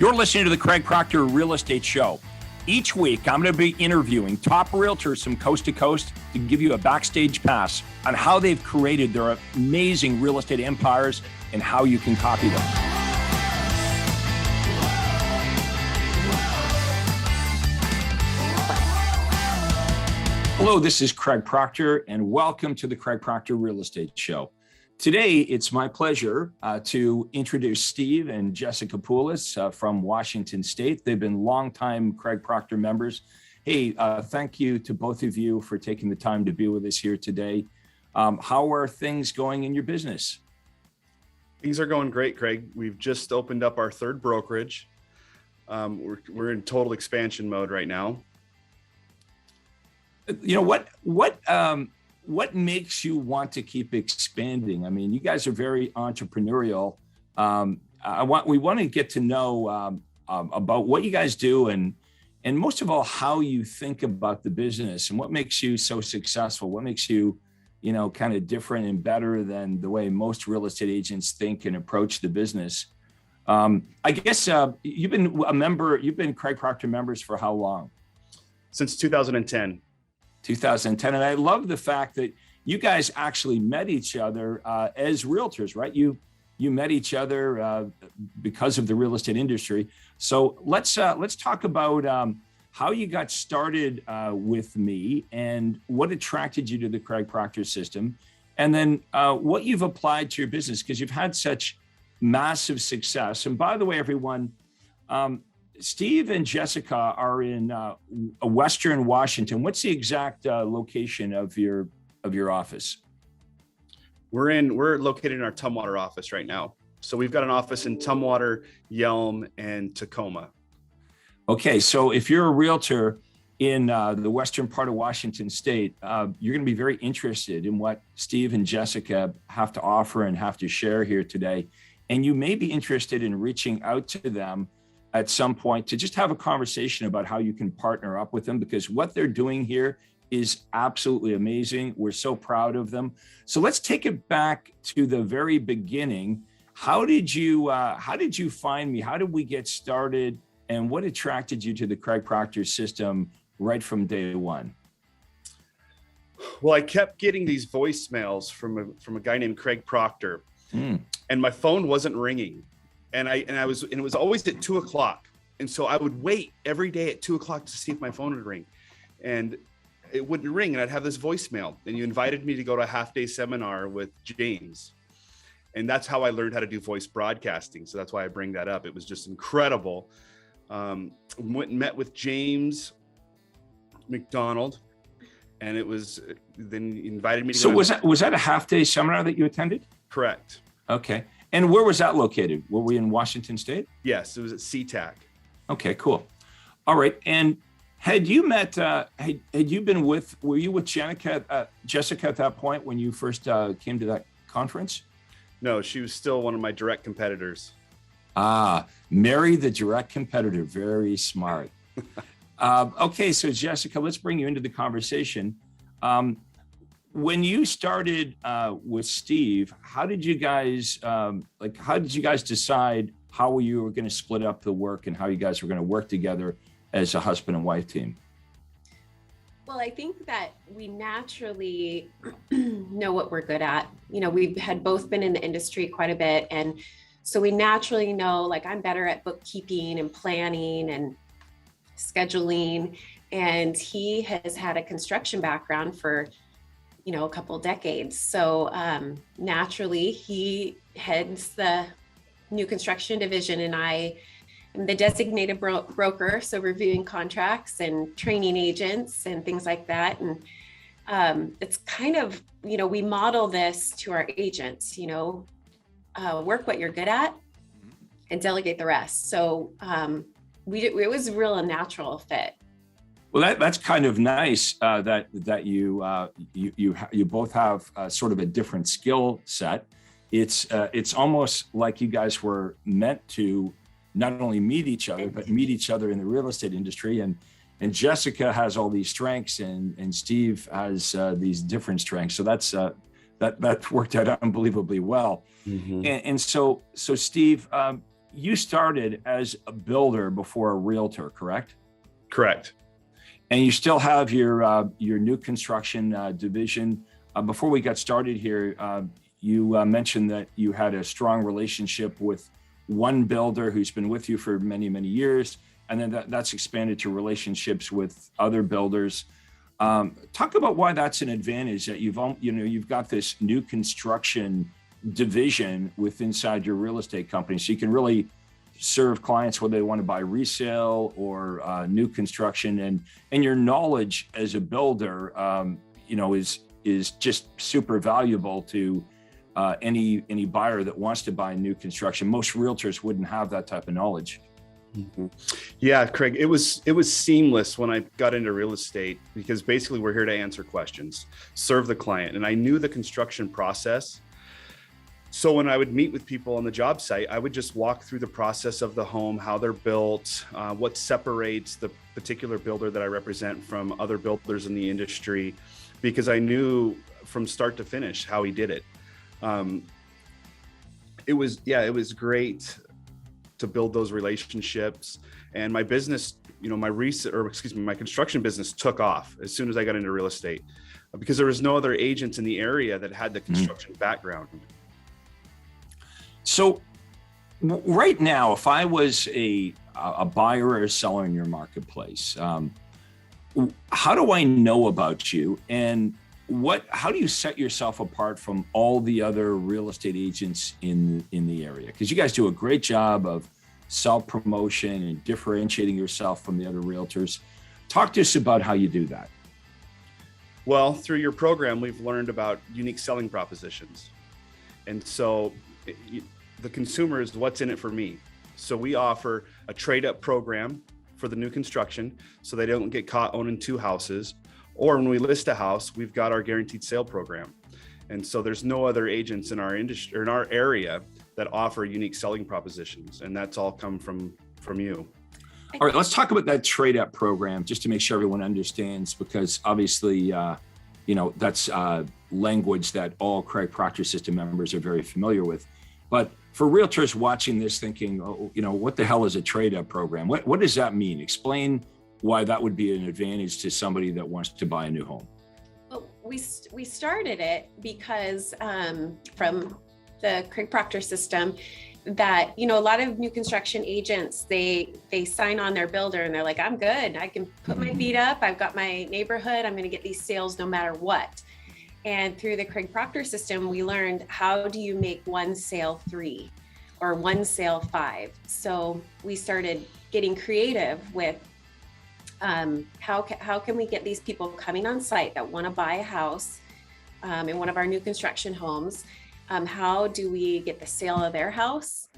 You're listening to the Craig Proctor Real Estate Show. Each week, I'm going to be interviewing top realtors from coast to coast to give you a backstage pass on how they've created their amazing real estate empires and how you can copy them. Hello, this is Craig Proctor, and welcome to the Craig Proctor Real Estate Show. Today, it's my pleasure to introduce Steve and Jessica Poulos from Washington State. They've been longtime Craig Proctor members. Hey, thank you to both of you for taking the time to be with us here today. How are things going in your business? Things are going great, Craig. We've just opened up our third brokerage. We're in total expansion mode right now. You know, what makes you want to keep expanding? I mean, you guys are very entrepreneurial. We want to get to know about what you guys do and most of all, how you think about the business and what makes you so successful. What makes you, kind of different and better than the way most real estate agents think and approach the business. I guess you've been Craig Proctor members for how long? Since 2010. 2010. And I love the fact that you guys actually met each other as realtors, right? You met each other because of the real estate industry. So let's talk about how you got started with me and what attracted you to the Craig Proctor system, and then what you've applied to your business, because you've had such massive success. And by the way, everyone, Steve and Jessica are in Western Washington. What's the exact location of your office? We're located in our Tumwater office right now. So we've got an office in Tumwater, Yelm, and Tacoma. Okay, so if you're a realtor in the western part of Washington State, you're going to be very interested in what Steve and Jessica have to offer and have to share here today. And you may be interested in reaching out to them at some point to just have a conversation about how you can partner up with them, because what they're doing here is absolutely amazing. We're so proud of them. So let's take it back to the very beginning. How did you find me? How did we get started? And what attracted you to the Craig Proctor system right from day one? Well, I kept getting these voicemails from a guy named Craig Proctor, and my phone wasn't ringing. And it was always at 2:00. And so I would wait every day at 2:00 to see if my phone would ring, and it wouldn't ring. And I'd have this voicemail, and you invited me to go to a half-day seminar with James. And that's how I learned how to do voice broadcasting. So that's why I bring that up. It was just incredible. Went and met with James McDonald, and then he invited me to go. So was that a half-day seminar that you attended? Correct. Okay. And where was that located? Were we in Washington State? Yes, it was at SeaTac. Okay, cool. All right. And had you met, were you with Jessica at that point when you first came to that conference? No, she was still one of my direct competitors. Marry the direct competitor. Very smart. Okay, so Jessica, let's bring you into the conversation. When you started with Steve, how did you guys decide how you were going to split up the work and how you guys were going to work together as a husband and wife team? Well, I think that we naturally know what we're good at. We had both been in the industry quite a bit. And so we naturally know, like, I'm better at bookkeeping and planning and scheduling. And he has had a construction background for a couple decades. So naturally, he heads the new construction division, and I am the designated broker, so reviewing contracts and training agents and things like that. And it's kind of, we model this to our agents, work what you're good at and delegate the rest. So it was a real natural fit. Well, that's kind of nice that you both have sort of a different skill set. It's almost like you guys were meant to not only meet each other, but meet each other in the real estate industry. And Jessica has all these strengths, and Steve has these different strengths. So that worked out unbelievably well. Mm-hmm. And so Steve, you started as a builder before a realtor, correct? Correct. And you still have your new construction division. Before we got started here, you mentioned that you had a strong relationship with one builder who's been with you for many, many years, and then that's expanded to relationships with other builders. Talk about why that's an advantage, that you've got this new construction division inside your real estate company, so you can really serve clients whether they want to buy resale or new construction, and your knowledge as a builder, is just super valuable to any buyer that wants to buy new construction. Most realtors wouldn't have that type of knowledge. Mm-hmm. Yeah, Craig, it was seamless when I got into real estate, because basically we're here to answer questions, serve the client, and I knew the construction process. So when I would meet with people on the job site, I would just walk through the process of the home, how they're built, what separates the particular builder that I represent from other builders in the industry, because I knew from start to finish how he did it. It was great to build those relationships, and my business, my construction business took off as soon as I got into real estate, because there was no other agents in the area that had the construction background. So right now, if I was a buyer or a seller in your marketplace, how do I know about you, and how do you set yourself apart from all the other real estate agents in the area? Because you guys do a great job of self-promotion and differentiating yourself from the other realtors. Talk to us about how you do that. Well, through your program, we've learned about unique selling propositions. And so the consumer is what's in it for me. So we offer a trade-up program for the new construction, so they don't get caught owning two houses. Or when we list a house, we've got our guaranteed sale program. And so there's no other agents in our industry or in our area that offer unique selling propositions. And that's all come from you. All right, let's talk about that trade-up program just to make sure everyone understands, because obviously, that's language that all Craig Proctor system members are very familiar with. But for realtors watching this thinking, what the hell is a trade-up program? What does that mean? Explain why that would be an advantage to somebody that wants to buy a new home. Well, we started it because from the Craig Proctor system, that a lot of new construction agents, they sign on their builder and they're like, I'm good, I can put my feet up, I've got my neighborhood, I'm going to get these sales no matter what. And through the Craig Proctor system, we learned, how do you make one sale 3 or one sale 5? So we started getting creative with how can we get these people coming on site that want to buy a house in one of our new construction homes? How do we get the sale of their house?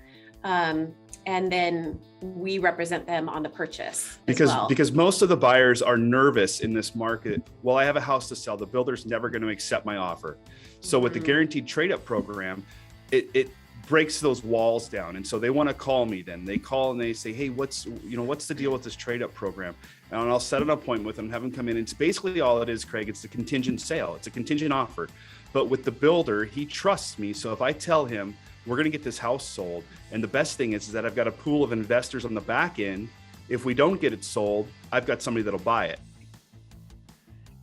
And then we represent them on the purchase. Because most of the buyers are nervous in this market. Well, I have a house to sell. The builder's never going to accept my offer. So with the guaranteed trade-up program, it breaks those walls down. And so they want to call me then. They call and they say, hey, what's the deal with this trade-up program? And I'll set an appointment with them, have them come in. It's basically all it is, Craig. It's a contingent sale. It's a contingent offer. But with the builder, he trusts me. So if I tell him, we're going to get this house sold, and the best thing is that I've got a pool of investors on the back end. If we don't get it sold, I've got somebody that'll buy it.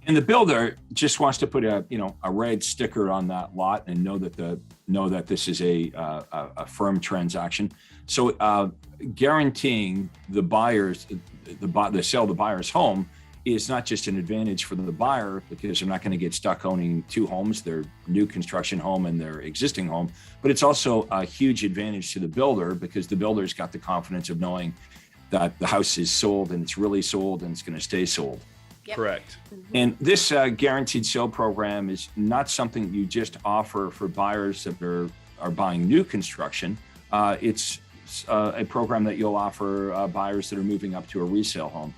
And the builder just wants to put a red sticker on that lot and know that this is a firm transaction. So guaranteeing the buyers the sale of the buyer's home is not just an advantage for the buyer, because they're not going to get stuck owning two homes, their new construction home and their existing home, but it's also a huge advantage to the builder, because the builder's got the confidence of knowing that the house is sold and it's really sold and it's going to stay sold. Yep. Correct. And this guaranteed sale program is not something you just offer for buyers that are buying new construction. It's a program that you'll offer buyers that are moving up to a resale home.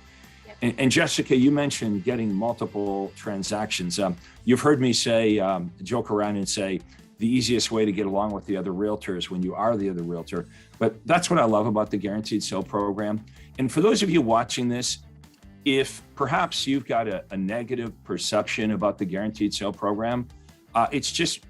And Jessica, you mentioned getting multiple transactions. You've heard me say, joke around and say, the easiest way to get along with the other realtor is when you are the other realtor. But that's what I love about the guaranteed sale program. And for those of you watching this, if perhaps you've got a negative perception about the guaranteed sale program, it's just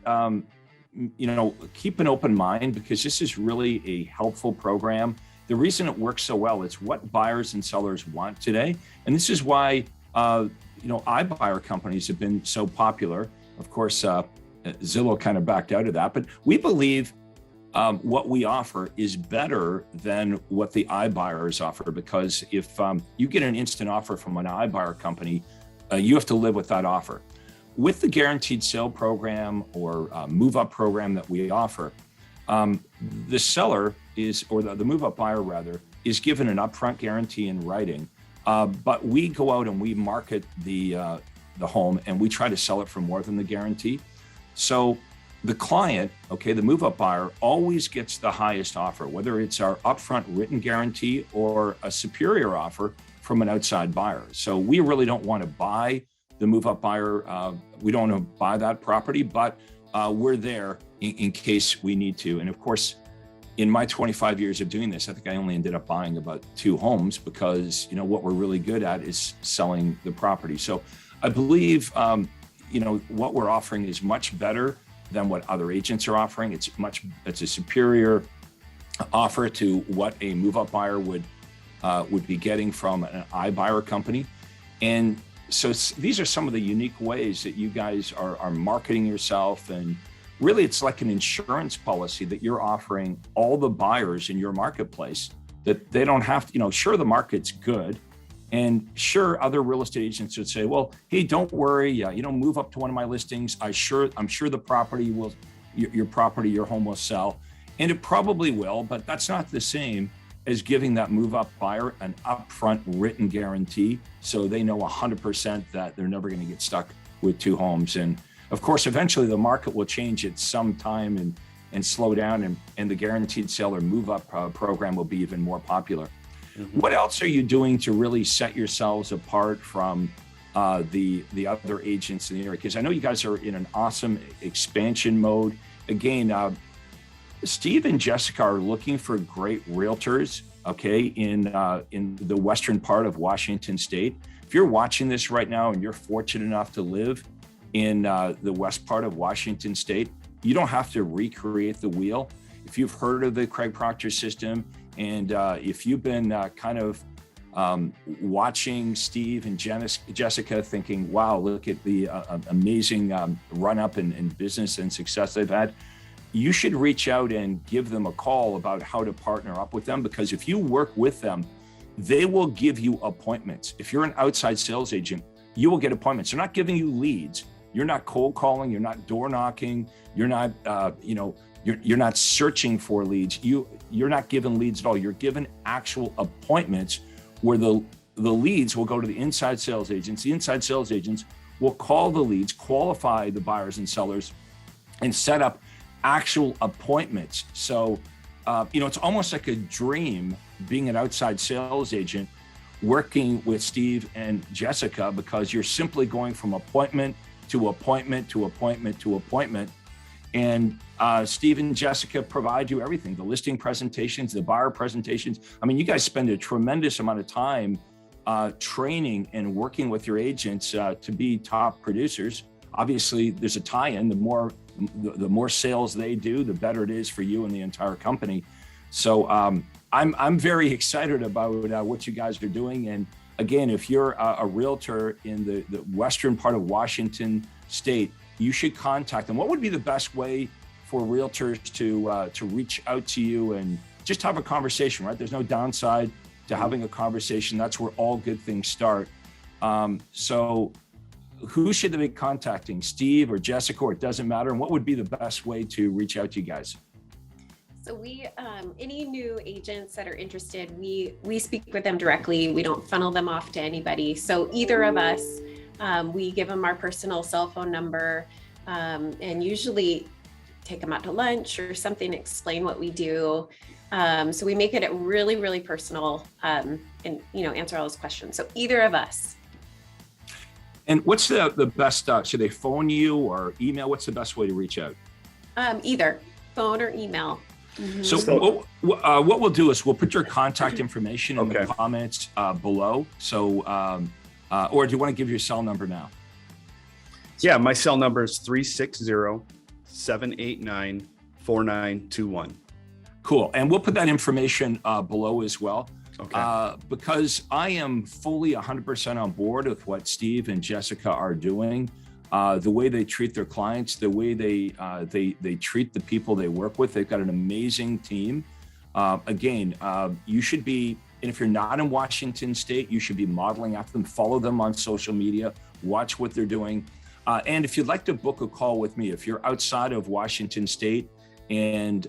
keep an open mind, because this is really a helpful program. The reason it works so well, it's what buyers and sellers want today. And this is why, iBuyer companies have been so popular. Of course, Zillow kind of backed out of that, but we believe what we offer is better than what the iBuyers offer, because if you get an instant offer from an iBuyer company, you have to live with that offer. With the guaranteed sale program or move up program that we offer, the seller or the move up buyer rather, is given an upfront guarantee in writing, but we go out and we market the home and we try to sell it for more than the guarantee. So the client, the move up buyer, always gets the highest offer, whether it's our upfront written guarantee or a superior offer from an outside buyer. So we really don't want to buy the move up buyer. We don't want to buy that property, but we're there in case we need to. And of course, in my 25 years of doing this, I think I only ended up buying about 2 homes, because what we're really good at is selling the property. So I believe what we're offering is much better than what other agents are offering. It's a superior offer to what a move up buyer would be getting from an iBuyer company. And so these are some of the unique ways that you guys are marketing yourself. And really, it's like an insurance policy that you're offering all the buyers in your marketplace, that they don't have to, sure, the market's good. And sure, other real estate agents would say, well, hey, don't worry, move up to one of my listings. I'm sure the property will, your home will sell. And it probably will, but that's not the same as giving that move up buyer an upfront written guarantee, so they know 100% that they're never going to get stuck with 2 homes. And of course, eventually the market will change at some time and slow down, and the guaranteed sale or move up program will be even more popular. Mm-hmm. What else are you doing to really set yourselves apart from the other agents in the area? Because I know you guys are in an awesome expansion mode. Again, Steve and Jessica are looking for great realtors, in the western part of Washington State. If you're watching this right now and you're fortunate enough to live in the west part of Washington State, you don't have to recreate the wheel. If you've heard of the Craig Proctor system, and if you've been watching Steve and Jessica thinking, wow, look at the amazing run up in business and success they've had, you should reach out and give them a call about how to partner up with them, because if you work with them, they will give you appointments. If you're an outside sales agent, you will get appointments. They're not giving you leads. You're not cold calling. You're not door knocking. You're not, you're not searching for leads. You're not given leads at all. You're given actual appointments where the leads will go to the inside sales agents. The inside sales agents will call the leads, qualify the buyers and sellers, and set up actual appointments. So, it's almost like a dream being an outside sales agent working with Steve and Jessica, because you're simply going from appointment to appointment to appointment to appointment. And Steve and Jessica provide you everything, the listing presentations, the buyer presentations. I mean, you guys spend a tremendous amount of time training and working with your agents to be top producers. Obviously, there's a tie-in. The more sales they do, the better it is for you and the entire company. So I'm very excited about what you guys are doing. And again, if you're a realtor in the western part of Washington State, you should contact them. What would be the best way for realtors to reach out to you and just have a conversation, right? There's no downside to having a conversation. That's where all good things start. So who should they be contacting? Steve or Jessica, or it doesn't matter? And what would be the best way to reach out to you guys? So we, any new agents that are interested, we speak with them directly. We don't funnel them off to anybody. So either of us, we give them our personal cell phone number, and usually take them out to lunch or something, explain what we do. So we make it really, really personal, and answer all those questions. So either of us. And what's the best, should they phone you or email? What's the best way to reach out? Either phone or email. Mm-hmm. So what we'll do is we'll put your contact information in the comments below. So, or do you want to give your cell number now? Yeah, my cell number is 360 789-4921. Cool. And we'll put that information below as well. Okay. Because I am fully 100% on board with what Steve and Jessica are doing. The way they treat their clients, the way they treat the people they work with. They've got an amazing team. You should be, and if you're not in Washington State, you should be modeling after them. Follow them on social media, watch what they're doing. And if you'd like to book a call with me, if you're outside of Washington State and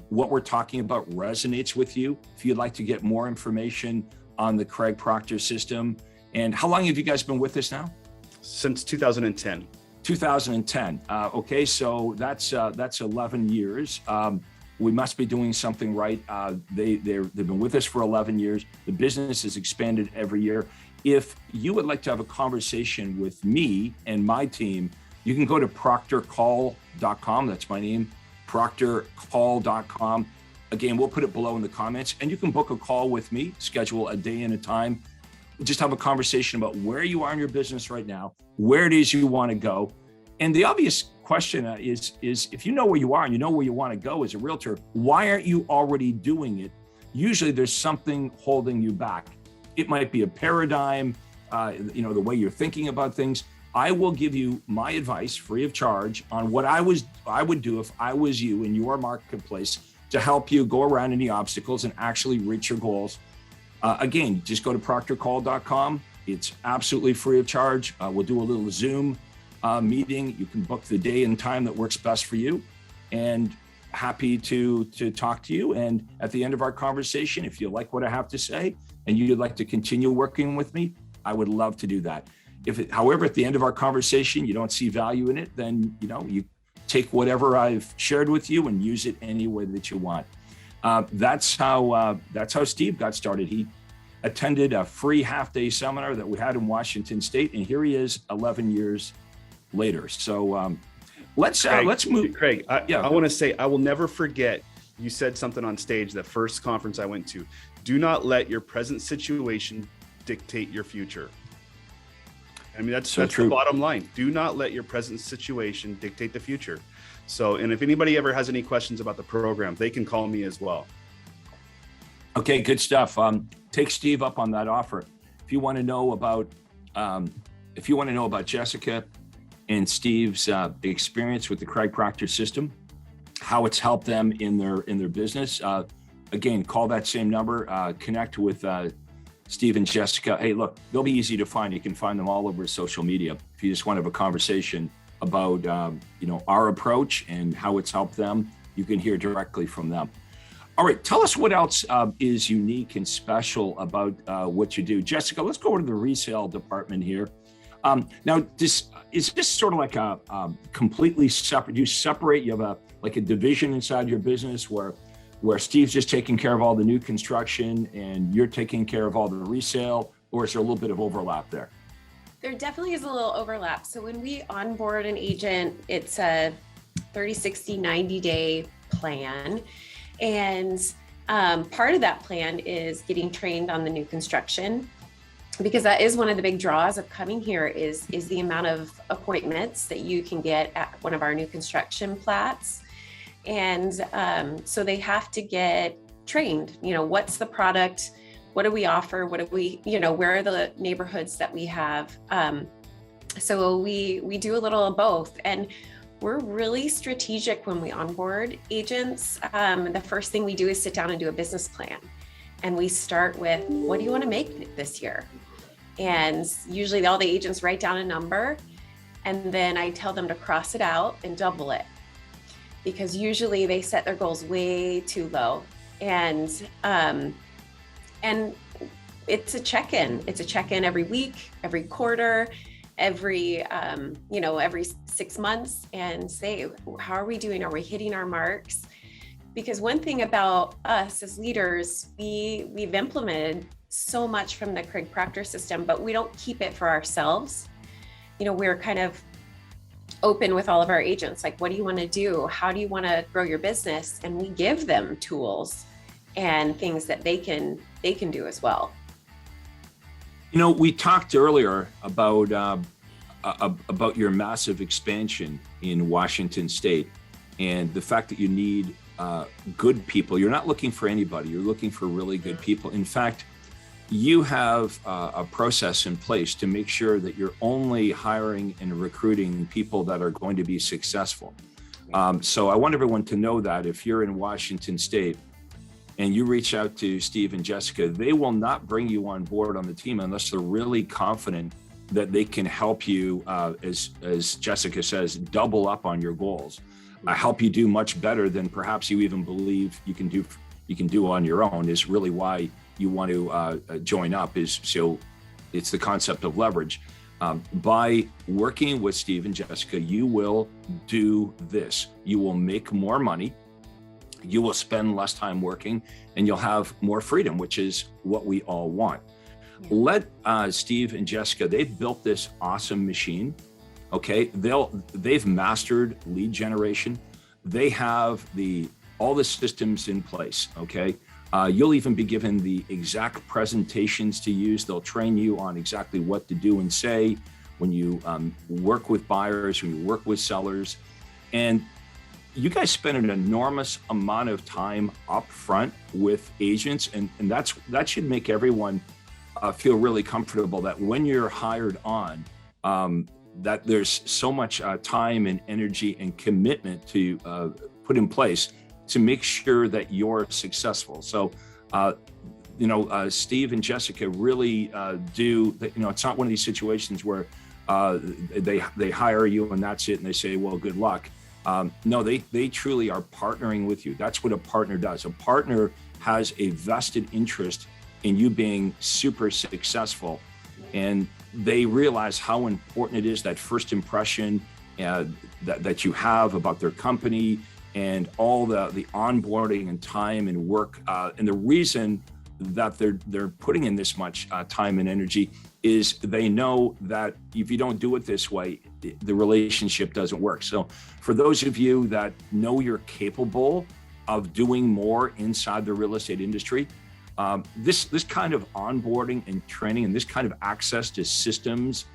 what we're talking about resonates with you, if you'd like to get more information on the Craig Proctor system. And how long have you guys been with us now? Since 2010. 2010. Okay, so that's 11 years. We must be doing something right. They've been with us for 11 years. The business has expanded every year. If you would like to have a conversation with me and my team, you can go to proctorcall.com. That's my name, proctorcall.com. Again, we'll put it below in the comments, and you can book a call with me, schedule a day and a time. Just have a conversation about where you are in your business right now, where it is you want to go. And the obvious question is if you know where you are and you know where you want to go as a realtor, why aren't you already doing it? Usually there's something holding you back. It might be a paradigm, the way you're thinking about things. I will give you my advice free of charge on what I would do if I was you in your marketplace to help you go around any obstacles and actually reach your goals. Again, just go to proctorcall.com. It's absolutely free of charge. We'll do a little Zoom meeting. You can book the day and time that works best for you, and happy to talk to you. And at the end of our conversation, if you like what I have to say and you'd like to continue working with me, I would love to do that. However, at the end of our conversation, you don't see value in it, then you take whatever I've shared with you and use it any way that you want. That's how Steve got started. He attended a free half-day seminar that we had in Washington State, and here he is 11 years later. So let's move. Craig, I want to say, I will never forget, you said something on stage, the first conference I went to. Do not let your present situation dictate your future. I mean, that's the bottom line. Do not let your present situation dictate the future. So, and if anybody ever has any questions about the program, they can call me as well. Okay, good stuff. Take Steve up on that offer. If you want to know about, Jessica and Steve's experience with the Craig Proctor system, how it's helped them in their business, again, call that same number. Connect with Steve and Jessica. Hey, look, they'll be easy to find. You can find them all over social media. If you just want to have a conversation about our approach and how it's helped them, you can hear directly from them. All right, tell us what else is unique and special about what you do. Jessica, let's go over to the resale department here. Now, is this sort of like a completely separate? You separate? You have a division inside your business where Steve's just taking care of all the new construction and you're taking care of all the resale, or is there a little bit of overlap there? There definitely is a little overlap. So when we onboard an agent, it's a 30, 60, 90-day plan. And part of that plan is getting trained on the new construction, because that is one of the big draws of coming here is the amount of appointments that you can get at one of our new construction plats. And so they have to get trained. What's the product? What do we offer? What do we, where are the neighborhoods that we have? So we do a little of both. And we're really strategic when we onboard agents. The first thing we do is sit down and do a business plan. And we start with, what do you want to make this year? And usually all the agents write down a number, and then I tell them to cross it out and double it, because usually they set their goals way too low. And it's a check-in. It's a check-in every week, every quarter, every 6 months, and say, how are we doing? Are we hitting our marks? Because one thing about us as leaders, we've implemented so much from the Craig Proctor system, but we don't keep it for ourselves. We're kind of open with all of our agents. Like, what do you want to do? How do you want to grow your business? And we give them tools and things that they can do as well. We talked earlier about your massive expansion in Washington State. And the fact that you need good people, you're not looking for anybody, you're looking for really good people. In fact, you have a process in place to make sure that you're only hiring and recruiting people that are going to be successful. So I want everyone to know that if you're in Washington State and you reach out to Steve and Jessica, they will not bring you on board on the team unless they're really confident that they can help you, as Jessica says, double up on your goals. Help you do much better than perhaps you even believe you can do on your own. Is really why you want to join up. Is so it's the concept of leverage. By working with Steve and Jessica, you will do this. You will make more money, you will spend less time working, and you'll have more freedom, which is what we all want. Let Steve and Jessica, they've built this awesome machine. Okay, they've mastered lead generation. They have all the systems in place. Okay, you'll even be given the exact presentations to use. They'll train you on exactly what to do and say when you work with buyers, when you work with sellers, and you guys spend an enormous amount of time up front with agents, and that should make everyone feel really comfortable that when you're hired on, that there's so much time and energy and commitment to put in place to make sure that you're successful. So, Steve and Jessica really do. It's not one of these situations where they hire you and that's it, and they say, "Well, good luck." No, they truly are partnering with you. That's what a partner does. A partner has a vested interest in you being super successful, and they realize how important it is, that first impression that you have about their company, and all the onboarding and time and work. And the reason that they're putting in this much time and energy is they know that if you don't do it this way, the relationship doesn't work. So for those of you that know you're capable of doing more inside the real estate industry, this kind of onboarding and training and this kind of access to systems,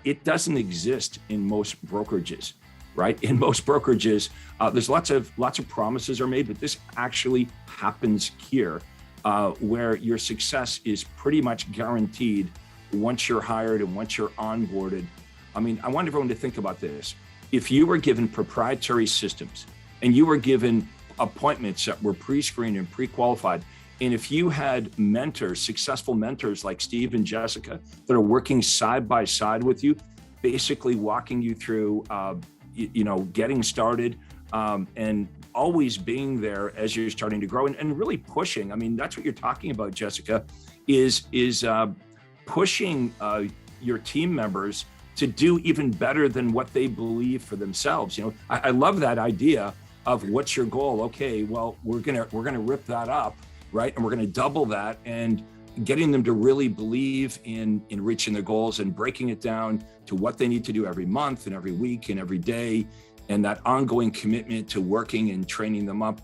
it doesn't exist in most brokerages, right? In most brokerages, there's lots of promises are made, but this actually happens here, where your success is pretty much guaranteed once you're hired and once you're onboarded. I mean, I want everyone to think about this. If you were given proprietary systems and you were given appointments that were pre-screened and pre-qualified, and if you had mentors, successful mentors like Steve and Jessica that are working side by side with you, basically walking you through, getting started, and always being there as you're starting to grow and really pushing. I mean, that's what you're talking about, Jessica, is pushing your team members to do even better than what they believe for themselves. I love that idea of what's your goal? Okay, well, we're gonna rip that up, right? And we're going to double that, and getting them to really believe in reaching their goals and breaking it down to what they need to do every month and every week and every day, and that ongoing commitment to working and training them up.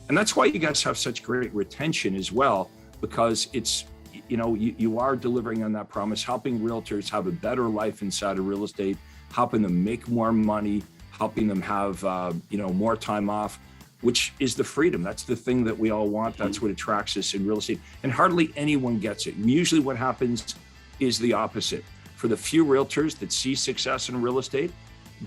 And that's why you guys have such great retention as well, because it's, you are delivering on that promise, helping realtors have a better life inside of real estate, helping them make more money, helping them have, more time off, which is the freedom. That's the thing that we all want. That's what attracts us in real estate. And hardly anyone gets it. And usually what happens is the opposite. For the few realtors that see success in real estate,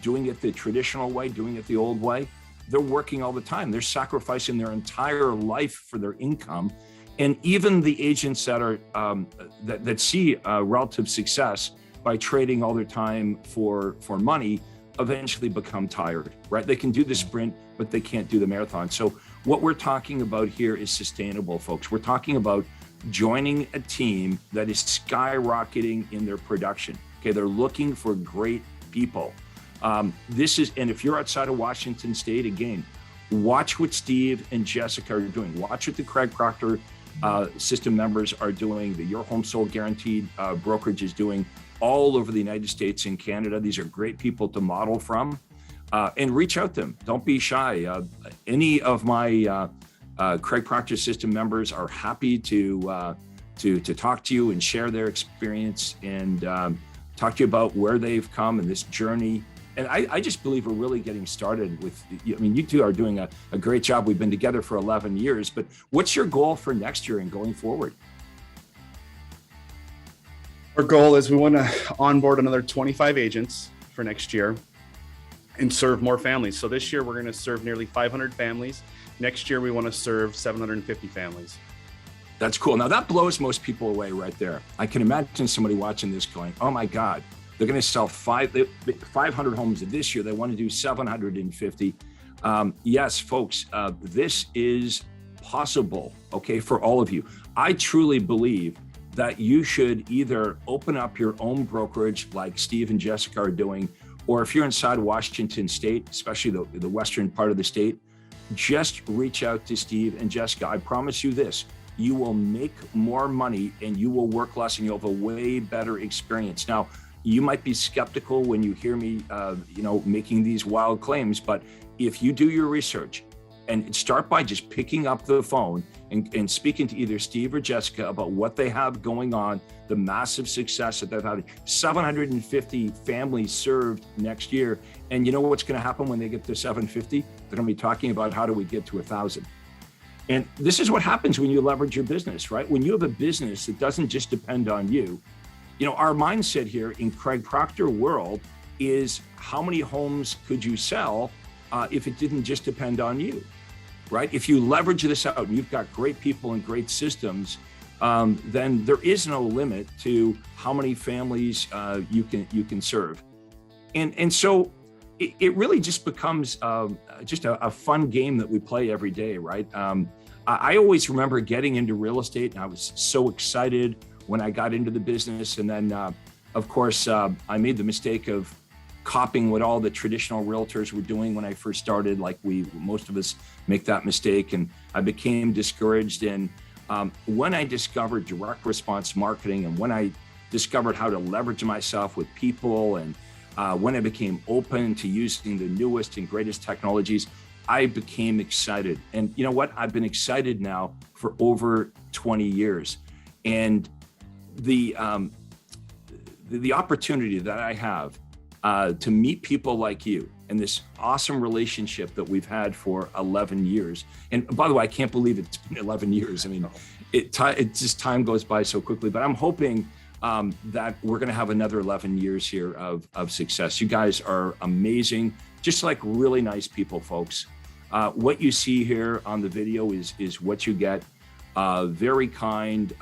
doing it the traditional way, doing it the old way, they're working all the time. They're sacrificing their entire life for their income. And even the agents that are that see relative success by trading all their time for money eventually become tired, right? They can do the sprint, but they can't do the marathon. So what we're talking about here is sustainable, folks. We're talking about joining a team that is skyrocketing in their production. Okay, they're looking for great people. And if you're outside of Washington State, again, watch what Steve and Jessica are doing. Watch what the Craig Proctor system members are doing, the Your Home Sold Guaranteed brokerage is doing all over the United States and Canada. These are great people to model from, and reach out to them. Don't be shy. Any of my Craig Proctor system members are happy to talk to you and share their experience and talk to you about where they've come in this journey And I just believe we're really getting started with, I mean, you two are doing a great job. We've been together for 11 years, but what's your goal for next year and going forward? Our goal is we want to onboard another 25 agents for next year and serve more families. So this year we're going to serve nearly 500 families. Next year we want to serve 750 families. That's cool. Now that blows most people away right there. I can imagine somebody watching this going, oh my God, they're going to sell 500 homes this year. They want to do 750. Yes, folks, this is possible, okay, for all of you. I truly believe that you should either open up your own brokerage like Steve and Jessica are doing, or if you're inside Washington State, especially the western part of the state, just reach out to Steve and Jessica. I promise you this, you will make more money and you will work less and you'll have a way better experience. Now, you might be skeptical when you hear me, making these wild claims, but if you do your research and start by just picking up the phone and speaking to either Steve or Jessica about what they have going on, the massive success that they've had, 750 families served next year. And you know what's going to happen when they get to 750? They're going to be talking about how do we get to 1,000. And this is what happens when you leverage your business, right? When you have a business that doesn't just depend on you. You know, our mindset here in Craig Proctor world is how many homes could you sell if it didn't just depend on you, right? If you leverage this out and you've got great people and great systems, then there is no limit to how many families you can serve. And so it really just becomes just a fun game that we play every day, right? I always remember getting into real estate and I was so excited when I got into the business. And then, of course, I made the mistake of copying what all the traditional realtors were doing when I first started. Like most of us make that mistake. And I became discouraged. And when I discovered direct response marketing and when I discovered how to leverage myself with people and when I became open to using the newest and greatest technologies, I became excited. And you know what? I've been excited now for over 20 years. And the opportunity that I have to meet people like you and this awesome relationship that we've had for 11 years. And by the way, I can't believe it's been 11 years. I mean, it just time goes by so quickly, but I'm hoping that we're going to have another 11 years here of success. You guys are amazing, just like really nice people, folks. What you see here on the video is what you get. Very kind,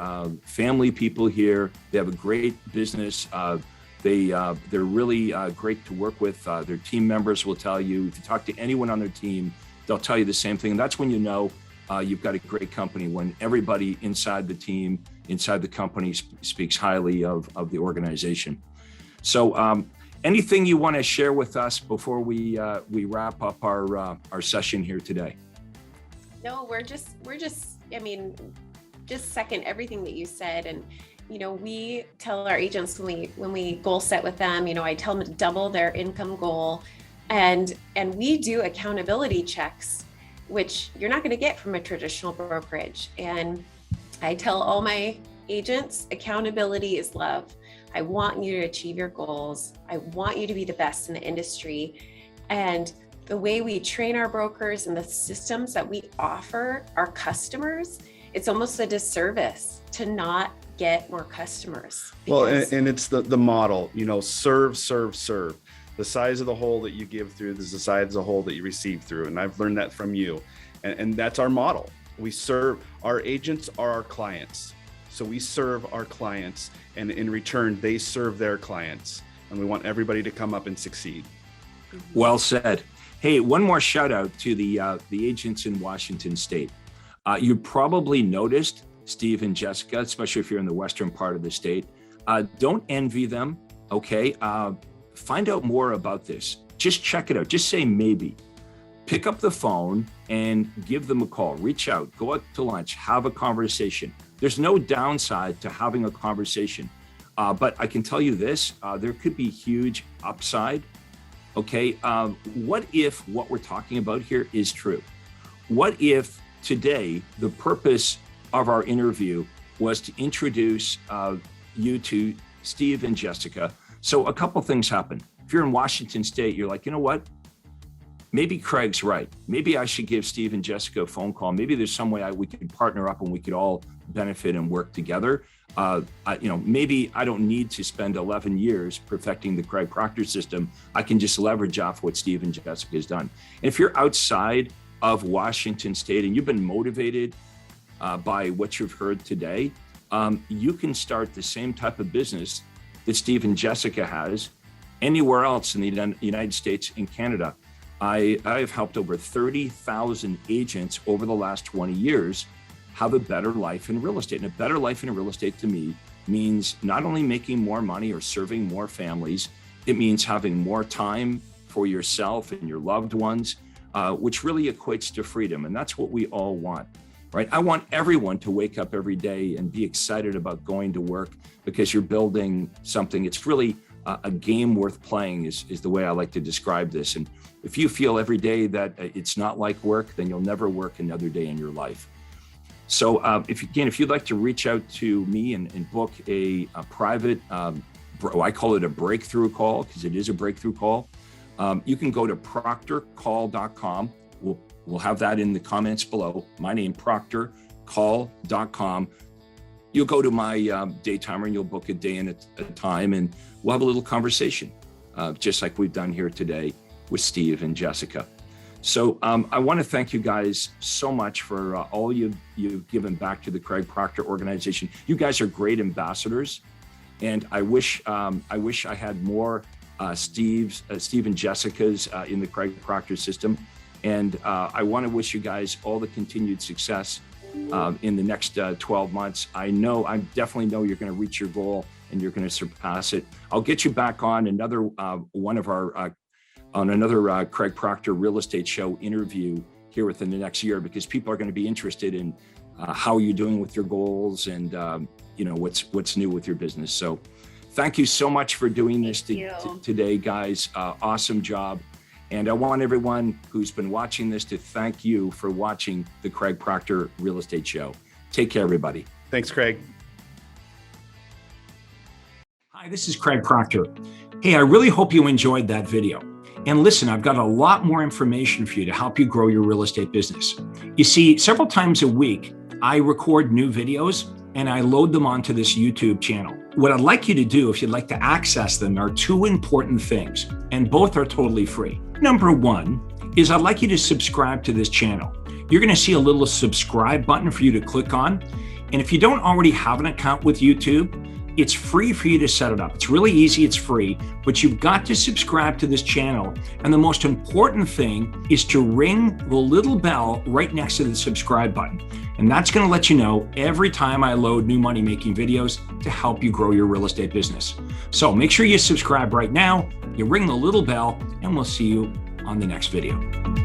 family people here. They have a great business. They're really great to work with. Their team members will tell you, if you talk to anyone on their team, they'll tell you the same thing. And that's when you know you've got a great company, when everybody inside the team, inside the company speaks highly of the organization. So anything you want to share with us before we wrap up our session here today? No, we're just, I mean, just second everything that you said. And, you know, we tell our agents when we goal set with them, you know, I tell them to double their income goal, and we do accountability checks, which you're not going to get from a traditional brokerage. And I tell all my agents, accountability is love. I want you to achieve your goals. I want you to be the best in the industry. And the way we train our brokers and the systems that we offer our customers, it's almost a disservice to not get more customers. Well, and it's the model, you know, serve. The size of the hole that you give through is the size of the hole that you receive through. And I've learned that from you. And that's our model. We serve, our agents are our clients. So we serve our clients, and in return, they serve their clients. And we want everybody to come up and succeed. Well said. Hey, one more shout out to the agents in Washington State. You probably noticed Steve and Jessica, especially if you're in the western part of the state. Don't envy them, okay? Find out more about this. Just check it out. Just say maybe. Pick up the phone and give them a call. Reach out, go out to lunch, have a conversation. There's no downside to having a conversation. But I can tell you this, there could be huge upside. Okay, what if what we're talking about here is true? What if today the purpose of our interview was to introduce you to Steve and Jessica? So a couple things happened. if you're in Washington State, you're like, you know what? Maybe Craig's right. Maybe I should give Steve and Jessica a phone call. Maybe there's some way we could partner up and we could all benefit and work together. Maybe I don't need to spend 11 years perfecting the Craig Proctor system. I can just leverage off what Steve and Jessica has done. And if you're outside of Washington State and you've been motivated by what you've heard today, you can start the same type of business that Steve and Jessica has anywhere else in the United States and Canada. I have helped over 30,000 agents over the last 20 years have a better life in real estate. And a better life in real estate to me means not only making more money or serving more families, it means having more time for yourself and your loved ones, which really equates to freedom. And that's what we all want, right? I want everyone to wake up every day and be excited about going to work because you're building something. It's really a game worth playing is the way I like to describe this. And if you feel every day that it's not like work, then you'll never work another day in your life. So if you'd like to reach out to me and book a private, I call it a breakthrough call because it is a breakthrough call. You can go to proctorcall.com. We'll have that in the comments below. My name, proctorcall.com. You'll go to my day timer and you'll book a day and a time, and we'll have a little conversation, just like we've done here today with Steve and Jessica. So I want to thank you guys so much for all you've given back to the Craig Proctor organization. You guys are great ambassadors, and I wish I had more Steve and Jessica's in the Craig Proctor system. And I want to wish you guys all the continued success in the next 12 months. I definitely know you're going to reach your goal and you're going to surpass it. I'll get you back on another one of our another Craig Proctor real estate show interview here within the next year, because people are going to be interested in how you're doing with your goals and what's new with your business. So thank you so much for doing this today, guys. Awesome job. And I want everyone who's been watching this to thank you for watching the Craig Proctor Real Estate Show. Take care, everybody. Thanks, Craig. Hi, this is Craig Proctor. Hey, I really hope you enjoyed that video. And listen, I've got a lot more information for you to help you grow your real estate business. You see, several times a week, I record new videos and I load them onto this YouTube channel. What I'd like you to do, if you'd like to access them, are two important things, and both are totally free. Number one is I'd like you to subscribe to this channel. You're going to see a little subscribe button for you to click on. And if you don't already have an account with YouTube, it's free for you to set it up. It's really easy, it's free, but you've got to subscribe to this channel. And the most important thing is to ring the little bell right next to the subscribe button. And that's going to let you know every time I load new money-making videos to help you grow your real estate business. So make sure you subscribe right now, you ring the little bell, and we'll see you on the next video.